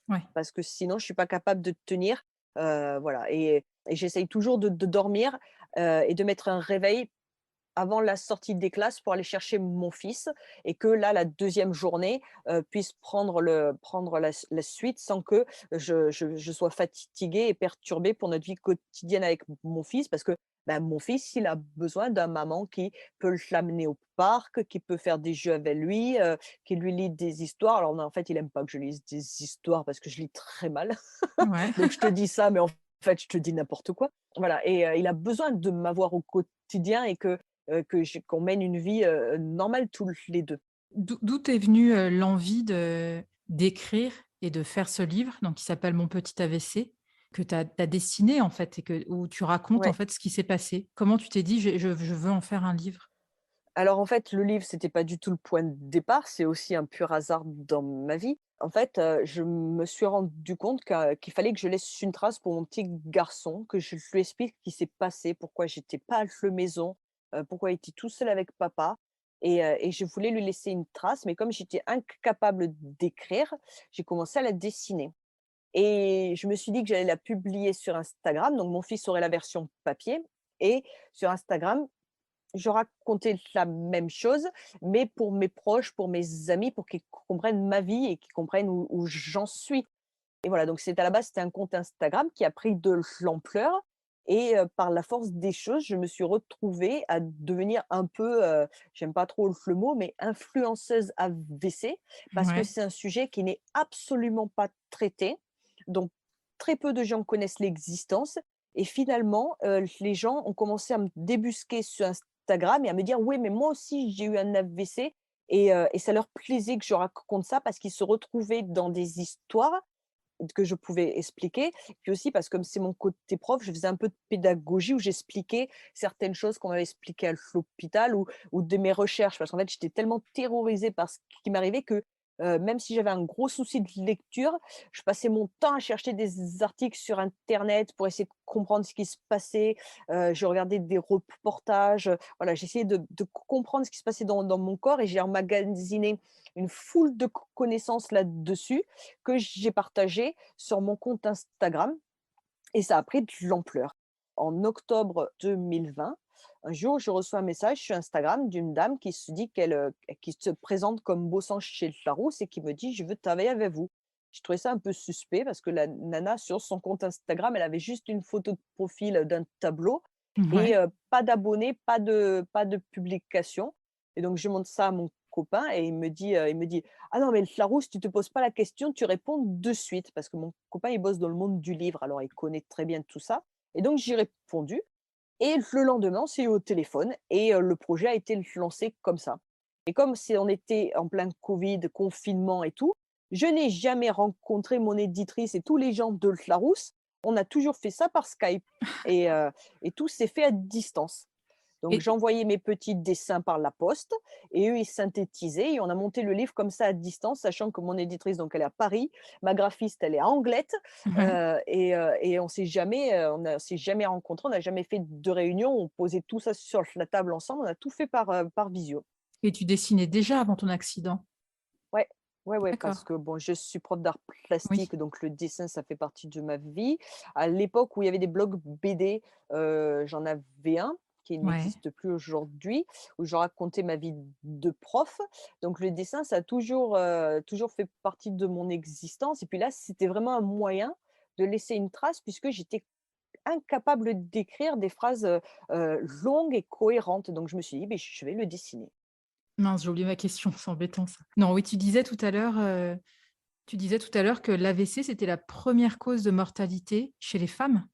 Ouais. Parce que sinon je suis pas capable de tenir, voilà et j'essaye toujours de dormir, et de mettre un réveil avant la sortie des classes pour aller chercher mon fils et que là, la deuxième journée, puisse prendre la suite sans que je sois fatiguée et perturbée pour notre vie quotidienne avec mon fils. Parce que, bah, mon fils, il a besoin d'un maman qui peut l'amener au parc, qui peut faire des jeux avec lui, qui lui lit des histoires. Alors non, en fait, il aime pas que je lise des histoires parce que je lis très mal. Ouais. Donc je te dis ça, mais en fait, je te dis n'importe quoi. Voilà et il a besoin de m'avoir au quotidien et qu'on mène une vie, normale tous les 2. D'où t'est venue, l'envie d'écrire et de faire ce livre, donc qui s'appelle «Mon petit AVC», que tu as dessiné en fait et où tu racontes en Ouais. fait ce qui s'est passé? Comment tu t'es dit: «Je veux en faire un livre»? Alors en fait, le livre, c'était pas du tout le point de départ, c'est aussi un pur hasard dans ma vie. En fait, je me suis rendu compte qu'il fallait que je laisse une trace pour mon petit garçon, que je lui explique ce qui s'est passé, pourquoi j'étais pas à la maison, pourquoi il était tout seul avec papa et je voulais lui laisser une trace, mais comme j'étais incapable d'écrire, j'ai commencé à la dessiner et je me suis dit que j'allais la publier sur Instagram, donc mon fils aurait la version papier et sur Instagram, je racontais la même chose, mais pour mes proches, pour mes amis, pour qu'ils comprennent ma vie et qu'ils comprennent où j'en suis. Et voilà, donc c'est à la base, c'était un compte Instagram qui a pris de l'ampleur et par la force des choses, je me suis retrouvée à devenir un peu, j'aime pas trop le mot, mais influenceuse AVC parce que Ouais. c'est un sujet qui n'est absolument pas traité, donc très peu de gens connaissent l'existence et finalement, les gens ont commencé à me débusquer sur Instagram et à me dire: «Oui, mais moi aussi j'ai eu un AVC» Et ça leur plaisait que je raconte ça parce qu'ils se retrouvaient dans des histoires que je pouvais expliquer. Puis aussi parce que comme c'est mon côté prof, je faisais un peu de pédagogie où j'expliquais certaines choses qu'on m'avait expliquées à l'hôpital ou de mes recherches. Parce qu'en fait, j'étais tellement terrorisée par ce qui m'arrivait que, même si j'avais un gros souci de lecture, je passais mon temps à chercher des articles sur internet pour essayer de comprendre ce qui se passait. Je regardais des reportages, voilà, j'essayais de comprendre ce qui se passait dans mon corps et j'ai emmagasiné une foule de connaissances là-dessus que j'ai partagé sur mon compte Instagram et ça a pris de l'ampleur. En octobre 2020, un jour, je reçois un message sur Instagram d'une dame qui se dit qui se présente comme bossant chez Larousse et qui me dit: «Je veux travailler avec vous». Je trouvais ça un peu suspect parce que la nana, sur son compte Instagram, elle avait juste une photo de profil d'un tableau et Ouais. pas d'abonnés, pas de publication et donc je montre ça à mon copain et il me dit: «Ah non mais le Larousse, tu te poses pas la question, tu réponds de suite». Parce que mon copain, il bosse dans le monde du livre, alors il connaît très bien tout ça et donc j'ai répondu et le lendemain, on s'est eu au téléphone et le projet a été lancé comme ça. Et comme on était en plein covid, confinement et tout, je n'ai jamais rencontré mon éditrice et tous les gens de Larousse. On a toujours fait ça par Skype et tout s'est fait à distance. Donc Et j'envoyais mes petits dessins par la poste et eux, ils synthétisaient et on a monté le livre comme ça à distance, sachant que mon éditrice, donc elle est à Paris, ma graphiste, elle est à Anglette, ouais. et on s'est jamais rencontrés, on n'a jamais fait de réunion, on posait tout ça sur la table ensemble, on a tout fait par visio. Et tu dessinais déjà avant ton accident? Ouais, ouais, ouais, parce D'accord. que bon, je suis prof d'art Oui. plastique, donc le dessin, ça fait partie de ma vie. À l'époque où il y avait des blogs BD, j'en avais un qui Ouais. n'existe plus aujourd'hui, où je racontais ma vie de prof. Donc le dessin, ça a toujours fait partie de mon existence. Et puis là, c'était vraiment un moyen de laisser une trace puisque j'étais incapable d'écrire des phrases longues et cohérentes. Donc je me suis dit, ben, je vais le dessiner. Mince, j'ai oublié ma question, c'est embêtant ça. Non, oui, tu disais tout à l'heure que l'AVC, c'était la première cause de mortalité chez les femmes?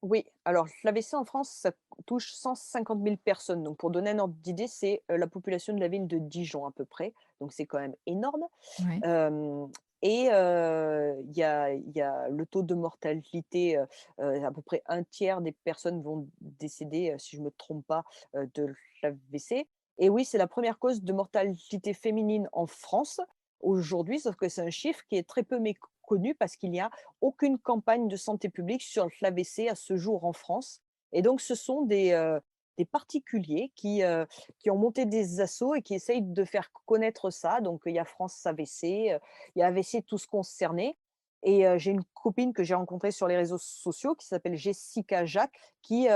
Oui, alors l'AVC en France, ça touche 150 000 personnes. Donc pour donner un ordre d'idée, c'est, la population de la ville de Dijon à peu près. Donc c'est quand même énorme. Ouais. Hem et il y a le taux de mortalité, à peu près un tiers des personnes vont décéder, si je ne me trompe pas, de l'AVC et oui, c'est la première cause de mortalité féminine en France aujourd'hui, sauf que c'est un chiffre qui est très peu méconnu parce qu'il n'y a aucune campagne de santé publique sur l'AVC à ce jour en France et donc ce sont des particuliers qui ont monté des assos et qui essayent de faire connaître ça. Donc, il y a France AVC, il y a AVC Tous Concernés et j'ai une copine que j'ai rencontrée sur les réseaux sociaux qui s'appelle Jessica Jacques qui,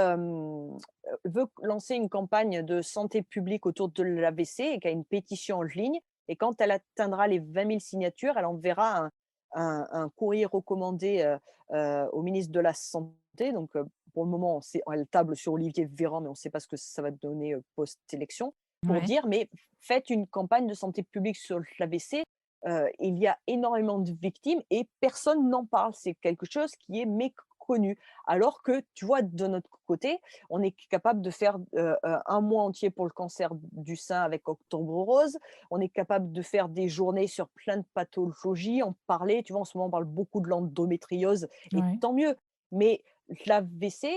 veut lancer une campagne de santé publique autour de l'AVC et qui a une pétition en ligne et quand elle atteindra les 20 000 signatures, elle enverra un courrier recommandé, au ministre de la santé. Donc, pour le moment, elle table sur Olivier Véran, mais on ne sait pas ce que ça va donner, post-élection, pour Ouais. dire: «Mais faites une campagne de santé publique sur l'AVC, il y a énormément de victimes et personne n'en parle». C'est quelque chose qui est méconnu. Alors que, tu vois, de notre côté, on est capable de faire, un mois entier pour le cancer du sein avec Octobre rose. On est capable de faire des journées sur plein de pathologies, en parler. Tu vois, en ce moment, on parle beaucoup de l'endométriose et Ouais. tant mieux. Mais l'AVC,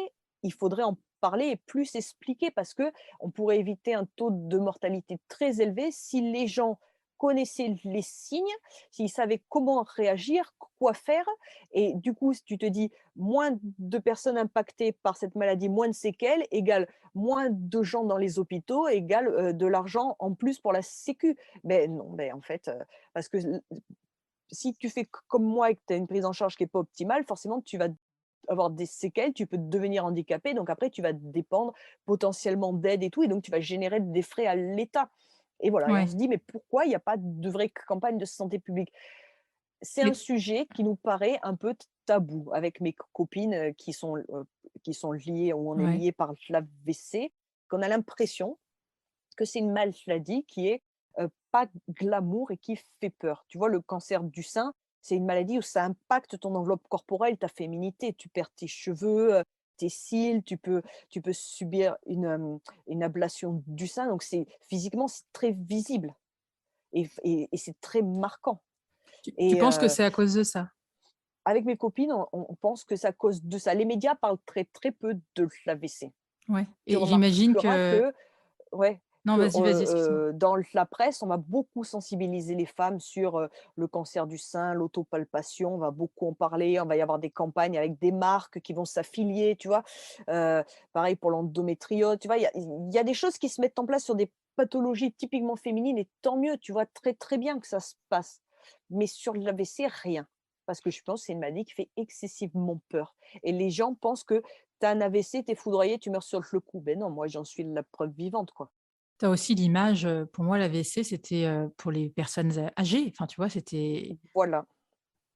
il faudrait en parler et plus expliquer parce que on pourrait éviter un taux de mortalité très élevé si les gens connaissaient les signes, s'ils savaient comment réagir, quoi faire. Et du coup, si tu te dis moins de personnes impactées par cette maladie, moins de séquelles, égale moins de gens dans les hôpitaux, égale de l'argent en plus pour la sécu. Ben non, ben en fait, parce que si tu fais comme moi et que tu as une prise en charge qui est pas optimale, forcément tu vas avoir des séquelles, tu peux devenir handicapé, donc après tu vas dépendre potentiellement d'aide et tout et donc tu vas générer des frais à l'État et voilà et on Ouais. se dit: «Mais pourquoi il n'y a pas de vraie campagne de santé publique?» C'est un Mais sujet qui nous paraît un peu tabou avec mes copines, qui sont liées ou on est ouais. liées par l'AVC, qu'on a l'impression que c'est une maladie qui est, pas glamour et qui fait peur. Tu vois, le cancer du sein, c'est une maladie où ça impacte ton enveloppe corporelle, ta féminité. Tu perds tes cheveux, tes cils, tu peux subir une ablation du sein, donc c'est physiquement, c'est très visible. et c'est très marquant. Tu Et penses que c'est à cause de ça? avec mes copines, on pense que c'est à cause de ça. Les médias parlent très, très peu de l'AVC. Ouais, Tu et j'imagine remarqueras que que ouais, non, que, vas-y, excuse-moi. dans la presse, on va beaucoup sensibiliser les femmes sur, le cancer du sein, l'autopalpation, on va beaucoup en parler, on va y avoir des campagnes avec des marques qui vont s'affilier, tu vois? Heu, Pareil pour l'endométriose, tu vois? Il y a des choses qui se mettent en place sur des pathologies typiquement féminines et tant mieux, tu vois? Très, très bien que ça se passe. Mais sur l'AVC, rien. Parce que je pense que c'est une maladie qui fait excessivement peur et les gens pensent que tu as un AVC, tu es foudroyé, tu meurs sur le coup. Ben non, moi j'en suis la preuve vivante, quoi. Tu as aussi l'image, pour moi l'AVC c'était, pour les personnes âgées, enfin tu vois? C'était Voilà,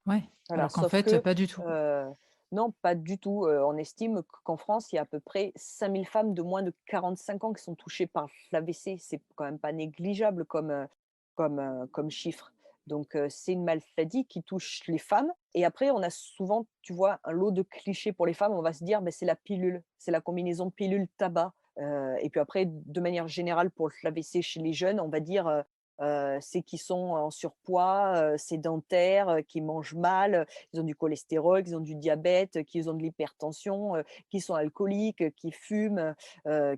ouais, voilà, alors qu'en sauf fait, que, pas du tout. heu, non, pas du tout, on estime qu'en France, il y a à peu près 5 000 femmes de moins de 45 ans qui sont touchées par l'AVC. C'est quand même pas négligeable comme chiffre. Donc c'est une maladie qui touche les femmes et après on a souvent, tu vois, un lot de clichés pour les femmes. On va se dire: «Beh, c'est la pilule, c'est la combinaison pilule-tabac». Et puis après, de manière générale pour l'AVC chez les jeunes, on va dire, c'est qu'ils sont en surpoids, sédentaires, qui mangent mal, ils ont du cholestérol, qu'ils ont du diabète, qu'ils ont de l'hypertension, qu'ils sont alcooliques, qu'ils fument,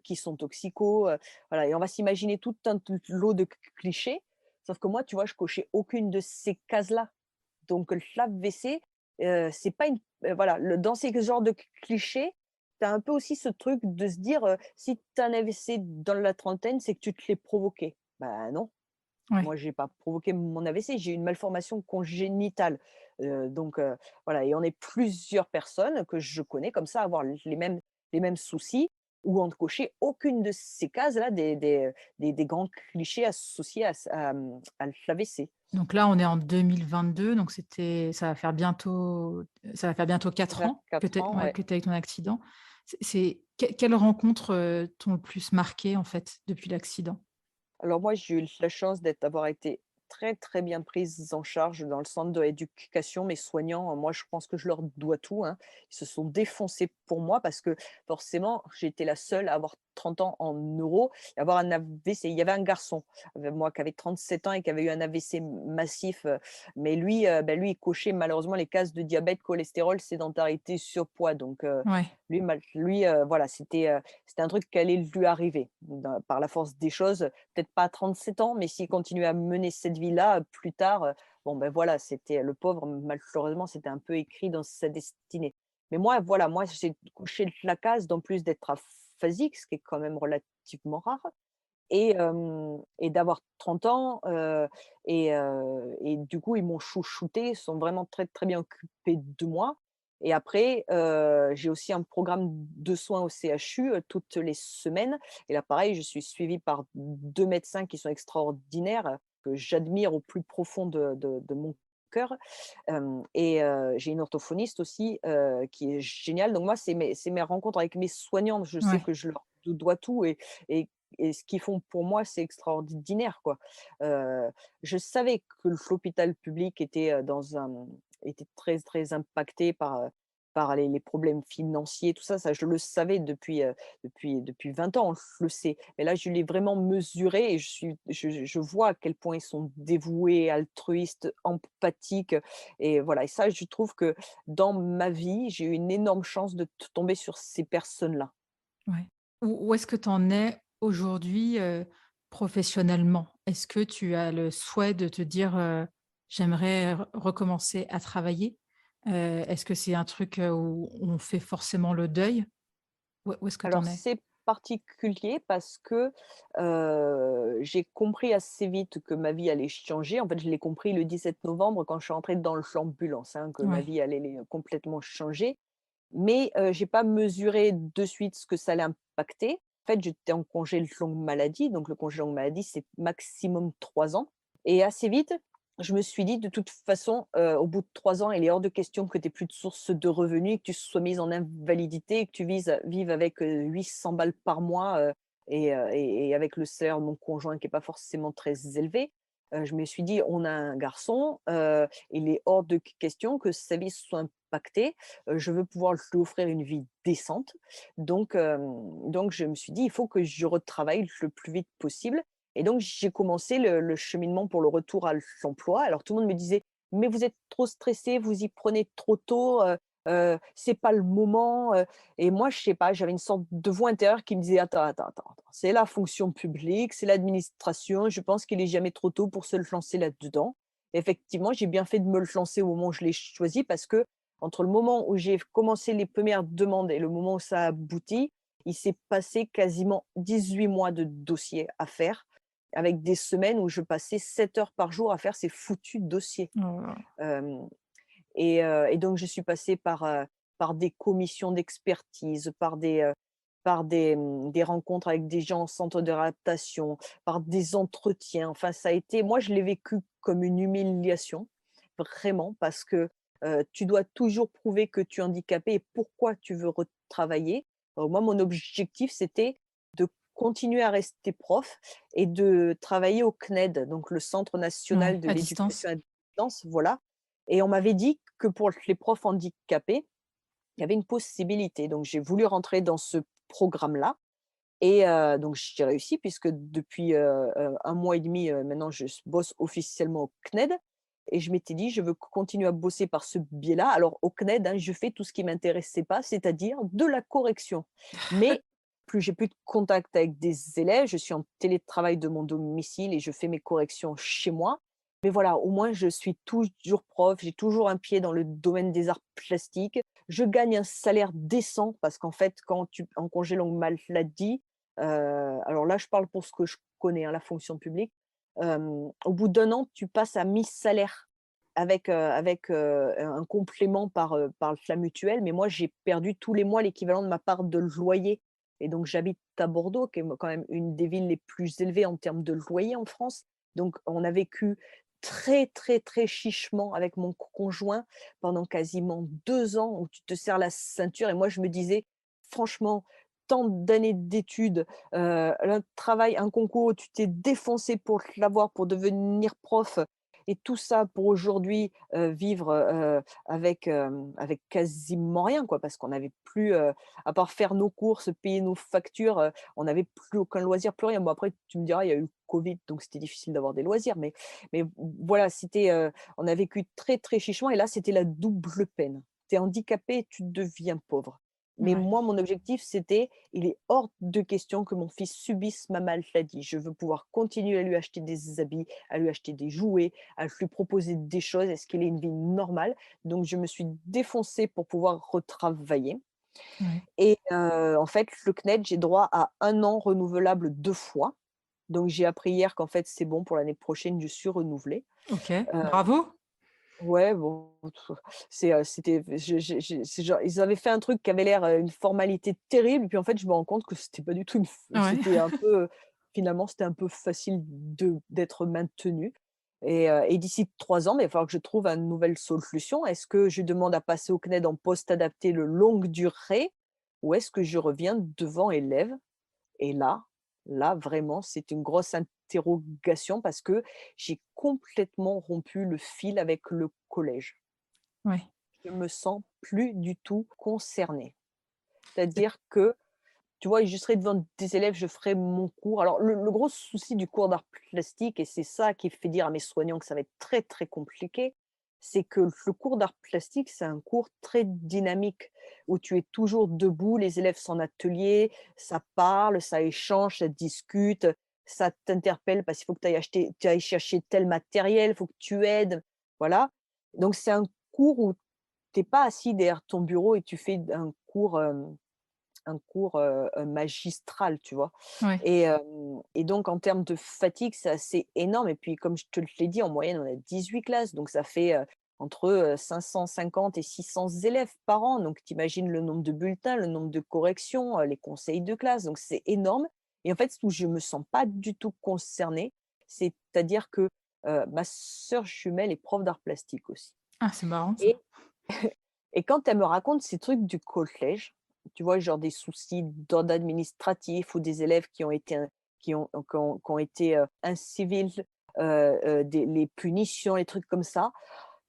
qu'ils sont toxicos, voilà et on va s'imaginer tout un lot de clichés. Sauf que moi, tu vois, je cochais aucune de ces cases-là. Donc l'AVC, c'est pas une voilà, dans ces genres de clichés, tu as un peu aussi ce truc de se dire, si tu as un AVC dans la trentaine, c'est que tu te l'es provoqué. Bah non. Ouais. Moi, j'ai pas provoqué mon AVC, j'ai eu une malformation congénitale, donc voilà et on est plusieurs personnes que je connais comme ça avoir les mêmes soucis ou ont coché aucune de ces cases-là des grands clichés associés à l'AVC. Donc là, on est en 2022, donc ça va faire bientôt Ça 4 fait ans que 4 tu ans, ouais, ouais. que tu as eu ton accident. Quelles rencontres, t'ont le plus marqué, en fait, depuis l'accident? Alors moi, j'ai eu la chance d'avoir été très, très bien prise en charge dans le centre de rééducation. Mes soignants, moi, je pense que je leur dois tout, hein. Ils se sont défoncés pour moi parce que forcément, j'étais la seule à avoir 30 ans en neuro et avoir un AVC. Il y avait un garçon, avec moi, qui avait 37 ans et qui avait eu un AVC massif, mais lui, lui, il cochait malheureusement les cases de diabète, cholestérol, sédentarité, surpoids. Donc, Ouais. voilà, c'était un truc qui allait lui arriver par la force des choses peut-être pas à 37 ans, mais s'il continuait à mener cette vie-là, plus tard, bon, ben, voilà, c'était le pauvre, malheureusement, c'était un peu écrit dans sa destinée. Mais moi, voilà, moi, j'ai coché la case d'en plus d'être aphasique, ce qui est quand même relativement rare et d'avoir 30 ans, et du coup, ils m'ont chouchouté, ils sont vraiment très, très bien occupés de moi et après, j'ai aussi un programme de soins au CHU, toutes les semaines et là, pareil, je suis suivie par 2 médecins qui sont extraordinaires, que j'admire au plus profond de mon cœur, j'ai une orthophoniste aussi, qui est géniale. Donc moi, c'est mes rencontres avec mes soignants. Je sais Ouais. que je leur dois tout et et ce qu'ils font pour moi, c'est extraordinaire, quoi. Je savais que l'hôpital public était très, très impacté par les problèmes financiers, tout ça, je le savais depuis 20 ans, on le sait. Mais là, je l'ai vraiment mesuré et je vois à quel point ils sont dévoués, altruistes, empathiques et voilà et ça, je trouve que dans ma vie, j'ai eu une énorme chance de tomber sur ces personnes-là. Ouais. Où est-ce que tu en es aujourd'hui, professionnellement? Est-ce que tu as le souhait de te dire, «J'aimerais recommencer à travailler»? Est-ce que c'est un truc, où on fait forcément le deuil? Où est-ce que tu Alors en es? c'est particulier parce que, j'ai compris assez vite que ma vie allait changer. En fait, je l'ai compris le 17 novembre quand je suis entrée dans l'ambulance, hein, que ma Ouais. vie allait complètement changer. Mais, j'ai pas mesuré de suite ce que ça allait impacter. En fait, j'étais en congé de longue maladie, donc le congé longue maladie, c'est maximum 3 ans et assez vite, je me suis dit: «De toute façon, au bout de 3 ans, il est hors de question que tu aies plus de source de revenus et que tu sois mise en invalidité et que tu vives avec, 800 balles par mois, et avec le salaire de mon conjoint qui est pas forcément très élevé». Je me suis dit: «On a un garçon, il est hors de question que sa vie soit impactée, je veux pouvoir lui offrir une vie décente». Donc je me suis dit: «Il faut que je retravaille le plus vite possible» Et donc, j'ai commencé le cheminement pour le retour à l'emploi. Alors, tout le monde me disait: «Mais vous êtes trop stressé, vous y prenez trop tôt, c'est pas le moment», et moi, je sais pas, j'avais une sorte de voix intérieure qui me disait: «Attends, attends, attends, attends, c'est la fonction publique, c'est l'administration, je pense qu'il est jamais trop tôt pour se lancer là-dedans». Effectivement, j'ai bien fait de me le lancer au moment où je l'ai choisi parce que entre le moment où j'ai commencé les premières demandes et le moment où ça a abouti, il s'est passé quasiment 18 mois de dossier à faire, avec des semaines où je passais 7 heures par jour à faire ces foutus dossiers. Oh. Hem et donc je suis passée par des commissions d'expertise, par des rencontres avec des gens en centre de réadaptation, par des entretiens. Enfin, ça a été moi, je l'ai vécu comme une humiliation, vraiment, parce que, tu dois toujours prouver que tu es handicapé et pourquoi tu veux retravailler. Moi, mon objectif, c'était de continuer à rester prof et de travailler au CNED, donc le Centre Ouais, national de à distance. l'éducation à distance, voilà. Et on m'avait dit que pour les profs handicapés, il y avait une possibilité. Donc j'ai voulu rentrer dans ce programme-là et donc j'ai réussi puisque depuis, 1 mois et demi, maintenant je bosse officiellement au CNED et je m'étais dit: «Je veux continuer à bosser par ce biais-là». Alors au CNED, hein, je fais tout ce qui m'intéressait pas, c'est-à-dire de la correction. Mais plus j'ai plus de contact avec des élèves, je suis en télétravail de mon domicile et je fais mes corrections chez moi. Mais voilà, au moins je suis toujours prof, j'ai toujours un pied dans le domaine des arts plastiques. Je gagne un salaire décent parce qu'en fait, quand tu en congé longue maladie, alors là, je parle pour ce que je connais, hein, la fonction publique. Au bout d'un an, tu passes à mi-salaire avec un complément par la mutuelle. Mais moi, j'ai perdu tous les mois l'équivalent de ma part de loyer et donc j'habite à Bordeaux, qui est quand même une des villes les plus élevées en termes de loyer en France. Donc on a vécu très, très, très chichement avec mon conjoint pendant quasiment 2 ans où tu te serres la ceinture et moi, je me disais: «Franchement, tant d'années d'études, un travail, un concours où tu t'es défoncé pour l'avoir, pour devenir prof et tout ça pour aujourd'hui, vivre, avec quasiment rien quoi». Parce qu'on n'avait plus, à part faire nos courses, payer nos factures, on n'avait plus aucun loisir, plus rien. Bon après tu me diras, il y a eu le covid, donc c'était difficile d'avoir des loisirs, mais voilà, c'était, on a vécu très, très chichement et là, c'était la double peine. Tu es handicapé, tu deviens pauvre. Mais Ouais. moi, mon objectif, c'était: il est hors de question que mon fils subisse ma maladie. Je veux pouvoir continuer à lui acheter des habits, à lui acheter des jouets, à lui proposer des choses, à ce qu'il ait une vie normale. Donc je me suis défoncée pour pouvoir retravailler Ouais. et en fait, le CNED, j'ai droit à 1 an renouvelable 2 fois. Donc j'ai appris hier qu'en fait, c'est bon pour l'année prochaine, je suis renouvelée. OK, Heu, bravo. ouais, bon, c'était c'est genre ils avaient fait un truc qui avait l'air, une formalité terrible, puis en fait, je me rends compte que c'était pas du tout Ouais. c'était un peu, finalement, c'était un peu facile d'être maintenu et d'ici 3 ans, mais il va falloir que je trouve une nouvelle solution. Est-ce que je demande à passer au CNED en poste adapté de longue durée ou est-ce que je reviens devant élèves? Et là vraiment, c'est une grosse interrogation parce que j'ai complètement rompu le fil avec le collège. Ouais. Je me sens plus du tout concernée. C'est C'est-à-dire que, tu vois, je serai devant des élèves, je ferai mon cours. Alors le gros souci du cours d'art plastique et c'est ça qui fait dire à mes soignants que ça va être très, très compliqué, c'est que le cours d'art plastique, c'est un cours très dynamique où tu es toujours debout, les élèves sont en atelier, ça parle, ça échange, ça discute, ça t'interpelle parce qu'il faut que tu ailles chercher tel matériel, il faut que tu aides, voilà. Donc c'est un cours où tu es pas assis derrière ton bureau et tu fais un cours magistral, tu vois? ouais. Et donc en termes de fatigue, c'est assez énorme et puis comme je te l'ai dit, en moyenne, on a 18 classes, donc ça fait, entre, 550 et 600 élèves par an, donc tu imagines le nombre de bulletins, le nombre de corrections, les conseils de classe, donc c'est énorme et en fait, où je me sens pas du tout concernée, c'est-à-dire que, ma sœur jumelle est prof d'art plastique aussi Ah, c'est marrant ça. et et quand elle me raconte ces trucs du collège, tu vois, genre des soucis d'ordre administratif ou des élèves qui ont été qui ont été, incivils, des les punitions, les trucs comme ça,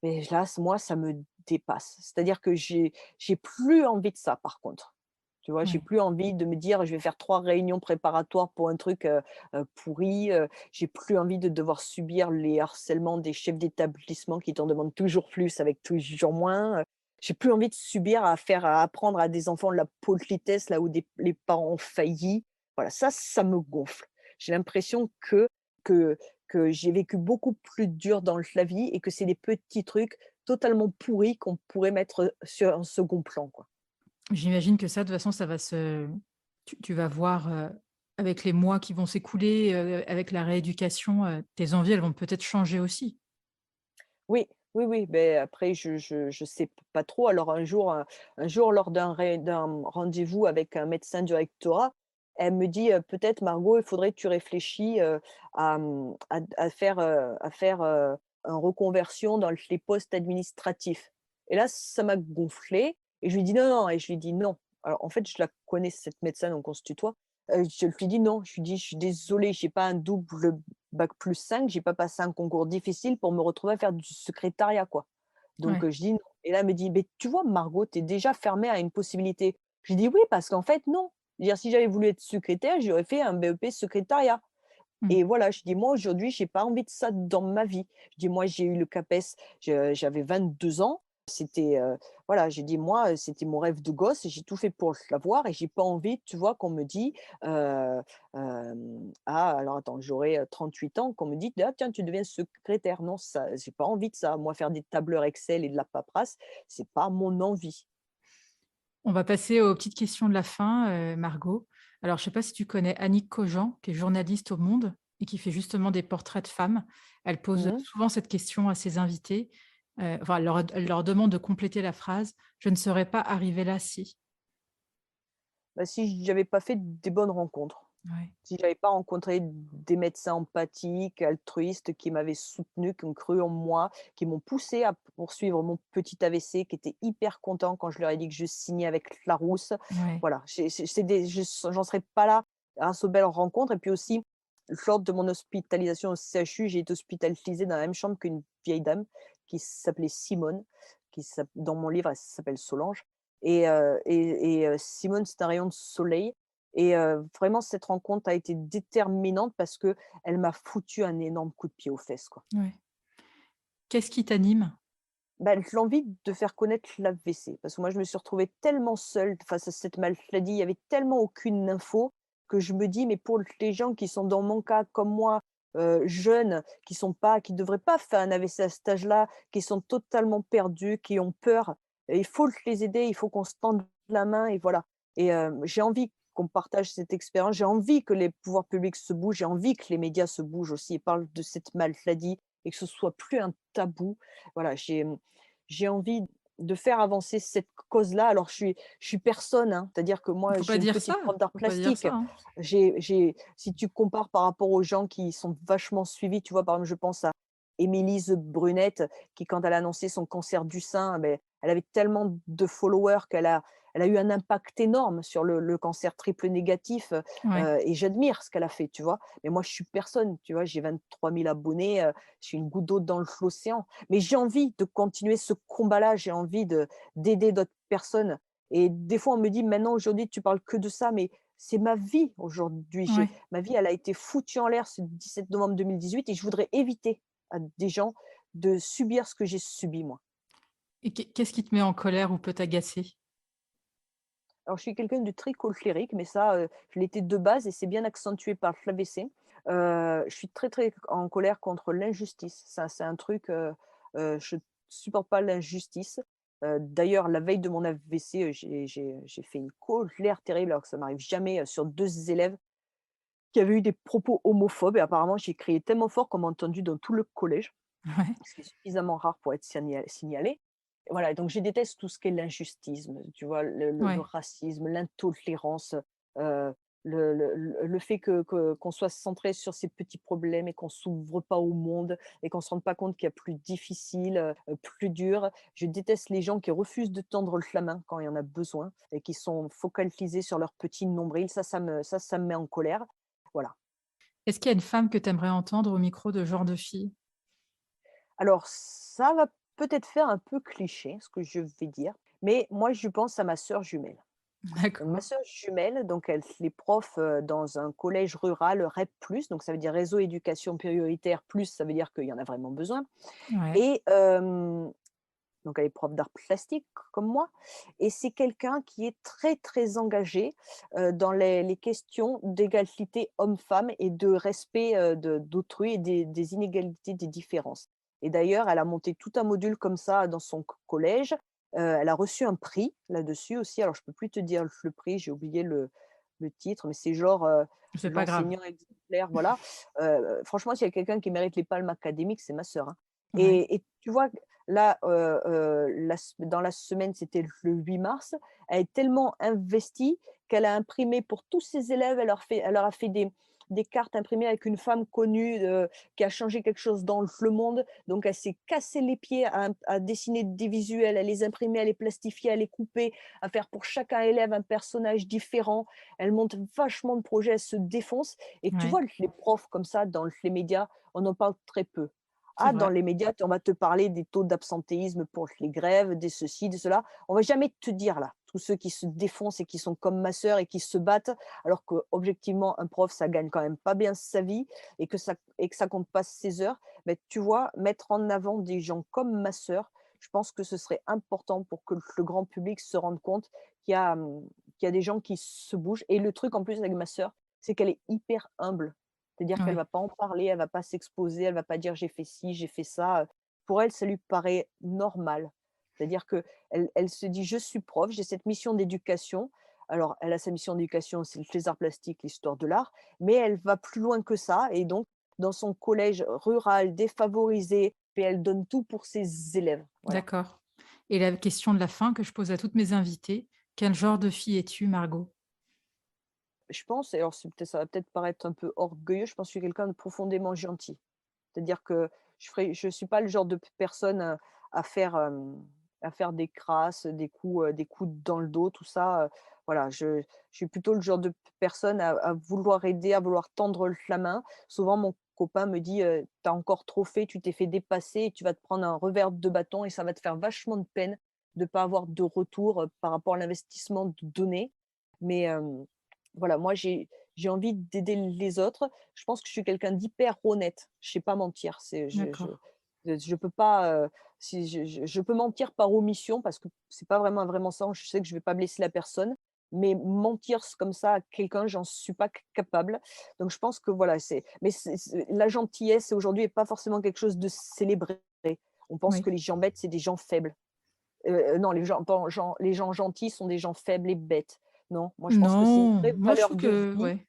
mais là, moi, ça me dépasse. C'est-à-dire que j'ai plus envie de ça, par contre. Tu vois? J'ai Ouais. plus envie de me dire: «Je vais faire 3 réunions préparatoires pour un truc, pourri», j'ai plus envie de devoir subir les harcèlements des chefs d'établissement qui t'en demandent toujours plus avec toujours moins, j'ai plus envie de subir à apprendre à des enfants la politesse là où les parents ont failli. Voilà, ça me gonfle. J'ai l'impression que que j'ai vécu beaucoup plus dur dans la vie et que c'est des petits trucs totalement pourris qu'on pourrait mettre sur un second plan, quoi. J'imagine que ça, de toute façon, ça va tu vas voir, avec les mois qui vont s'écouler, avec la rééducation, tes envies, elles vont peut-être changer aussi? Oui, oui, oui, beh, après je sais pas trop. Alors un jour lors d'un rendez-vous avec un médecin du rectorat, elle me dit: «Peut-être Margot, il faudrait que tu réfléchis, à faire, une reconversion dans les postes administratifs». Et là, ça m'a gonflé et je lui dis: «Non, non» et je lui dis: «Non». Alors en fait, je la connais cette médecin, donc on se tutoie. Je lui dis: «Non», je lui dis: «Je suis désolée, j'ai pas un double bac+5, j'ai pas passé un concours difficile pour me retrouver à faire du secrétariat, quoi. Donc, Ouais. je dis: «Non» et là, elle me dit: «Mais tu vois, Margot, tu es déjà fermée à une possibilité». Je lui dis: «Oui, parce qu'en fait, non. Je veux dire, si j'avais voulu être secrétaire, j'aurais fait un BEP secrétariat». Mmh. Et voilà, je dis: «Moi, aujourd'hui, j'ai pas envie de ça dans ma vie». Je dis: «Moi, j'ai eu le CAPES, j'avais 22 ans, c'était, voilà», j'ai dit: «Moi, c'était mon rêve de gosse et j'ai tout fait pour l'avoir et j'ai pas envie, tu vois, qu'on me dit, ah, alors attends, j'aurai, 38 ans, qu'on me dit: "Ah tiens, tu deviens secrétaire". Non, ça j'ai pas envie de ça. Moi, faire des tableurs Excel et de la paperasse, c'est pas mon envie». On va passer aux petites questions de la fin, Margot. Alors, je ne sais pas si tu connais Annick Cogent, qui est journaliste au Monde et qui fait justement des portraits de femmes. Elle pose Mmh. souvent cette question à ses invités. Enfin, elle leur demande de compléter la phrase: «Je ne serais pas arrivée là si». Bah, si j'avais pas fait des bonnes rencontres. Ouais. Si j'avais pas rencontré des médecins empathiques, altruistes, qui m'avaient soutenu, qui ont cru en moi, qui m'ont poussé à poursuivre mon petit AVC, qui étaient hyper contents quand je leur ai dit que je signais avec Larousse. Ouais. Voilà, c'est des j'en serais pas là grâce aux belles rencontres et puis aussi, lors de mon hospitalisation au CHU, j'ai été hospitalisée dans la même chambre qu'une vieille dame qui s'appelait Simone, dans mon livre, elle s'appelle Solange Simone, c'est un rayon de soleil et vraiment cette rencontre a été déterminante parce que elle m'a foutu un énorme coup de pied aux fesses, quoi. Ouais. Qu'est-ce qui t'anime? Bah, l'envie de faire connaître l'AVC parce que moi je me suis retrouvée tellement seule face à cette maladie, il y avait tellement aucune info que je me dis: «Mais pour les gens qui sont dans mon cas comme moi, jeunes, qui devraient pas faire un AVC à cet âge-là, qui sont totalement perdus, qui ont peur, il faut les aider, il faut qu'on se tende la main» et voilà et j'ai envie qu'on partage cette expérience, j'ai envie que les pouvoirs publics se bougent, j'ai envie que les médias se bougent aussi et parlent de cette maladie et que ce soit plus un tabou. Voilà, j'ai envie de faire avancer cette cause-là. Alors je suis personne, hein, c'est-à-dire que Il moi, faut je pas suis une dire ça, petite prof d'art faut pas dire plastique. ça, hein. Si tu compares par rapport aux gens qui sont vachement suivis, tu vois, par exemple, je pense à Émilise Brunette qui, quand elle a annoncé son cancer du sein, beh, elle avait tellement de followers elle a eu un impact énorme sur le cancer triple négatif, Ouais. et j'admire ce qu'elle a fait, tu vois? Mais moi, je suis personne, tu vois? J'ai 23 000 abonnés, je suis une goutte d'eau dans l'océan. Mais j'ai envie de continuer ce combat-là, j'ai envie d'aider d'autres personnes et des fois, on me dit: «Maintenant, aujourd'hui, tu parles que de ça», mais c'est ma vie aujourd'hui. Ouais. Ma vie, elle a été foutue en l'air ce 17 novembre 2018 et je voudrais éviter à des gens de subir ce que j'ai subi moi. Et qu'est-ce qui te met en colère ou peut t'agacer? Alors je suis quelqu'un de très colérique, mais ça, je l'étais de base et c'est bien accentué par l'AVC. Je suis très, très en colère contre l'injustice. Ça, c'est un truc, je supporte pas l'injustice. D'ailleurs, la veille de mon AVC, j'ai fait une colère terrible alors que ça m'arrive jamais, sur 2 élèves qui avaient eu des propos homophobes et apparemment j'ai crié tellement fort qu'on m'a entendue dans tout le collège. Ouais. Ce qui est suffisamment rare pour être signalé. Et voilà, donc je déteste tout ce qui est l'injustice, tu vois? Le Ouais. racisme, l'intolérance, heu, le fait qu'on soit centré sur ces petits problèmes et qu'on s'ouvre pas au monde et qu'on se rende pas compte qu'il y a plus difficile, plus dur. Je déteste les gens qui refusent de tendre la main quand il y en a besoin et qui sont focalisés sur leur petit nombril. Ça me met en colère. Voilà. Est-ce qu'il y a une femme que tu aimerais entendre au micro de Genre de fille? Alors ça va peut-être faire un peu cliché, ce que je vais dire, mais moi je pense à ma sœur jumelle. Donc, D'accord. ma sœur jumelle, donc elle est prof, dans un collège rural REP+, donc ça veut dire réseau éducation prioritaire plus, ça veut dire qu'il y en a vraiment besoin Ouais. et donc elle est prof d'art plastique comme moi et c'est quelqu'un qui est très, très engagé, dans les questions d'égalité homme-femme et de respect, d'autrui et des inégalités, des différences et d'ailleurs, elle a monté tout un module comme ça dans son collège. Elle a reçu un prix là-dessus aussi. Alors je peux plus te dire le prix, j'ai oublié le titre, mais c'est genre, C'est pas grave. l'enseignant exemplaire, voilà. Franchement, s'il y a quelqu'un qui mérite les palmes académiques, c'est ma sœur, hein Ouais. et tu vois, là, dans la semaine, c'était le 8 mars, elle est tellement investie qu'elle a imprimé pour tous ses élèves, elle leur a fait des cartes imprimées avec une femme connue, qui a changé quelque chose dans le monde. Donc elle s'est cassé les pieds à dessiner des visuels, à les imprimer, à les plastifier, à les couper, à faire pour chacun élève un personnage différent. Elle monte vachement de projets, elle se défonce et tu Ouais. vois les profs comme ça dans les médias, on en parle très peu. C'est Ah, dans vrai. les médias, on va te parler des taux d'absentéisme pour les grèves, des ceci, de cela. On va jamais te dire là, tous ceux qui se défoncent et qui sont comme ma sœur et qui se battent, alors qu'objectivement, un prof, ça gagne quand même pas bien sa vie et que ça compte pas ses heures. Mais tu vois, mettre en avant des gens comme ma sœur, je pense que ce serait important pour que le grand public se rende compte qu'il y a, qu'il y a des gens qui se bougent. Et le truc en plus avec ma sœur, c'est qu'elle est hyper humble. C'est-à-dire qu'elle Ouais. va pas en parler, elle va pas s'exposer, elle va pas dire: «J'ai fait ci, j'ai fait ça», pour elle, ça lui paraît normal. C'est-à-dire qu'elle se dit: «Je suis prof, j'ai cette mission d'éducation». Alors elle a sa mission d'éducation, c'est les arts plastiques, l'histoire de l'art, mais elle va plus loin que ça et donc dans son collège rural défavorisé et elle donne tout pour ses élèves, voilà. D'accord. Et la question de la fin que je pose à toutes mes invitées, quel genre de fille es-tu, Margot? Je pense et alors c'est peut-être ça va peut-être paraître un peu orgueilleux, je pense que je suis quelqu'un de profondément gentil. C'est-à-dire que je suis pas le genre de personne, à faire, à faire des crasses, des coups dans le dos, tout ça, voilà. Je suis plutôt le genre de personne à vouloir aider, à vouloir tendre la main. Souvent mon copain me dit: «Tu as encore trop fait, tu t'es fait dépasser et tu vas te prendre un revers de bâton et ça va te faire vachement de peine de pas avoir de retour, par rapport à l'investissement donné». Mais, voilà, moi j'ai envie d'aider les autres. Je pense que je suis quelqu'un d'hyper honnête. Je sais pas mentir. C'est D'accord. je peux pas, si je peux mentir par omission parce que c'est pas vraiment un vrai mensonge. Je sais que je vais pas blesser la personne, mais mentir comme ça à quelqu'un, j'en suis pas capable. Donc je pense que voilà, c'est la gentillesse aujourd'hui est pas forcément quelque chose de célébré. On pense Oui. que les gens bêtes, c'est des gens faibles. Non, les gens gentils sont des gens faibles et bêtes. Non, moi je pense que c'est une Non, vraie moi je valeur trouve de que vie. ouais,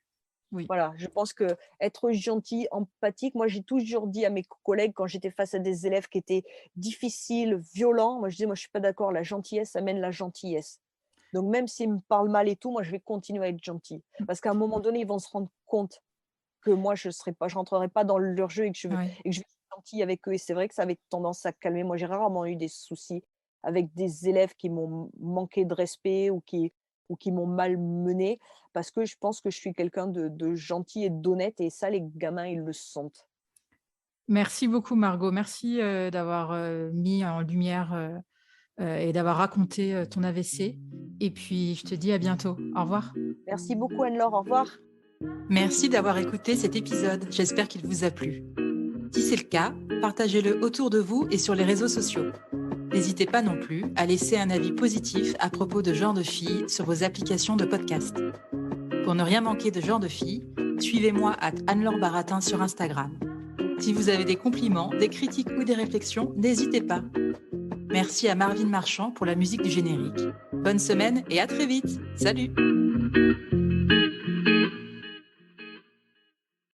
oui. Voilà, je pense que être gentil, empathique, moi j'ai toujours dit à mes collègues quand j'étais face à des élèves qui étaient difficiles, violents, moi je disais: «Moi je suis pas d'accord, la gentillesse amène la gentillesse». Donc même s'ils me parlent mal et tout, moi je vais continuer à être gentil. Mmh, Parce qu'à un moment donné, ils vont se rendre compte que moi je rentrerai pas dans leur jeu ouais. et que je vais être gentille avec eux et c'est vrai que ça avait tendance à calmer. Moi j'ai rarement eu des soucis avec des élèves qui m'ont manqué de respect ou qui m'ont malmenée parce que je pense que je suis quelqu'un de gentil et d'honnête et ça les gamins ils le sentent. Merci beaucoup, Margot. Merci, d'avoir, mis en lumière, et d'avoir raconté, ton AVC et puis je te dis à bientôt. Au revoir. Merci beaucoup Anne-Laure, au revoir. Merci d'avoir écouté cet épisode. J'espère qu'il vous a plu. Si c'est le cas, partagez-le autour de vous et sur les réseaux sociaux. N'hésitez pas non plus à laisser un avis positif à propos de Genre de Filles sur vos applications de podcast. Pour ne rien manquer de Genre de Filles, suivez-moi à Anne-Laure Baratin sur Instagram. Si vous avez des compliments, des critiques ou des réflexions, n'hésitez pas. Merci à Marvin Marchand pour la musique du générique. Bonne semaine et à très vite. Salut!